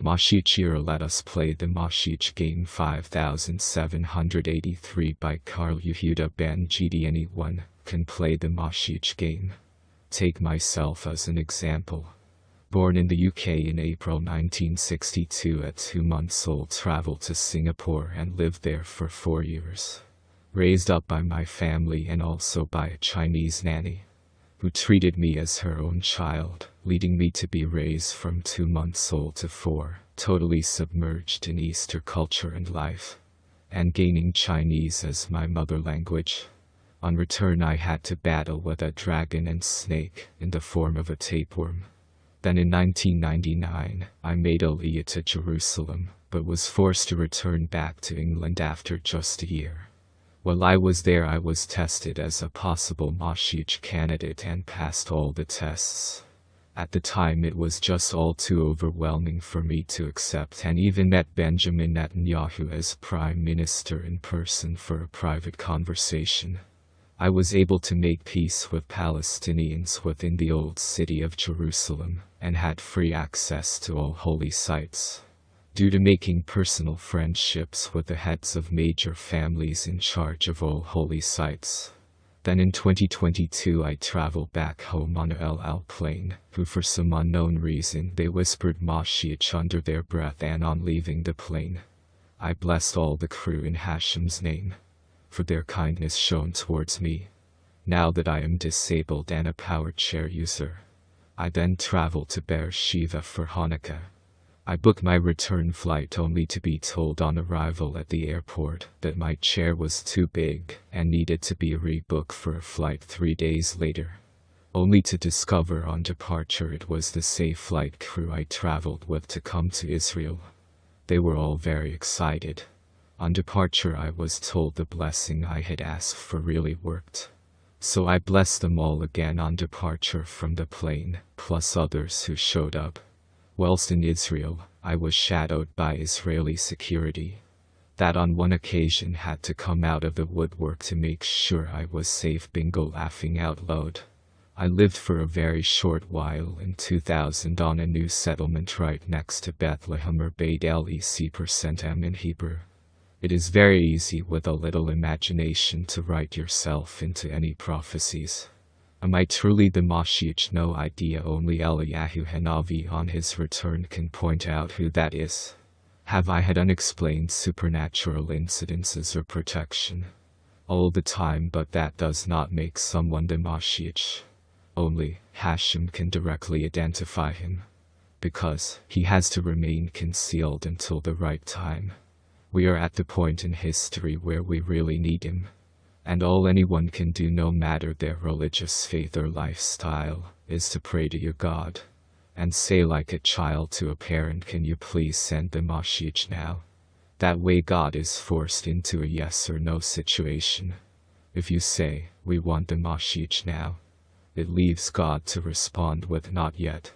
MoShiach, let us play the MoShiach game 5783 by MoShiach Ben-Yosef. Anyone can play the MoShiach game. Take myself as an example. Born in the UK in April 1962, at 2 months old, traveled to Singapore and lived there for 4 years. Raised up by my family and also by a Chinese nanny, who treated me as her own child, leading me to be raised from 2 months old to 4, totally submerged in Eastern culture and life, and gaining Chinese as my mother language. On return, I had to battle with a dragon and snake in the form of a tapeworm. Then in 1999, I made Aliyah to Jerusalem, but was forced to return back to England after just a year. While I was there, I was tested as a possible MoShiach candidate and passed all the tests. At the time, it was just all too overwhelming for me to accept, and even met Benjamin Netanyahu as Prime Minister in person for a private conversation. I was able to make peace with Palestinians within the old city of Jerusalem, and had free access to all holy sites, due to making personal friendships with the heads of major families in charge of all holy sites. Then in 2022, I traveled back home on a El Al plane, who for some unknown reason they whispered MoShiach under their breath, and on leaving the plane, I blessed all the crew in HaShem's name for their kindness shown towards me. Now that I am disabled and a power chair user, I then traveled to Beersheba for Hanukkah. I booked my return flight only to be told on arrival at the airport that my chair was too big and needed to be rebooked for a flight 3 days later, only to discover on departure it was the Safe Flight crew I traveled with to come to Israel. They were all very excited. On departure, I was told the blessing I had asked for really worked. So I blessed them all again on departure from the plane, plus others who showed up. Whilst in Israel, I was shadowed by Israeli security that on one occasion had to come out of the woodwork to make sure I was safe. Bingo, laughing out loud. I lived for a very short while in 2000 on a new settlement right next to Bethlehem, or Beit El-Ec% in Hebrew. It is very easy with a little imagination to write yourself into any prophecies. Am I truly the MoShiach? No idea. Only Eliyahu Hanavi on his return can point out who that is. Have I had unexplained supernatural incidences or protection all the time, but that does not make someone the MoShiach. Only HaShem can directly identify him, because he has to remain concealed until the right time. We are at the point in history where we really need him. And all anyone can do, no matter their religious faith or lifestyle, is to pray to your God and say like a child to a parent, "Can you please send the MoShiach now?" That way God is forced into a yes or no situation. If you say, "We want the MoShiach now," it leaves God to respond with "not yet."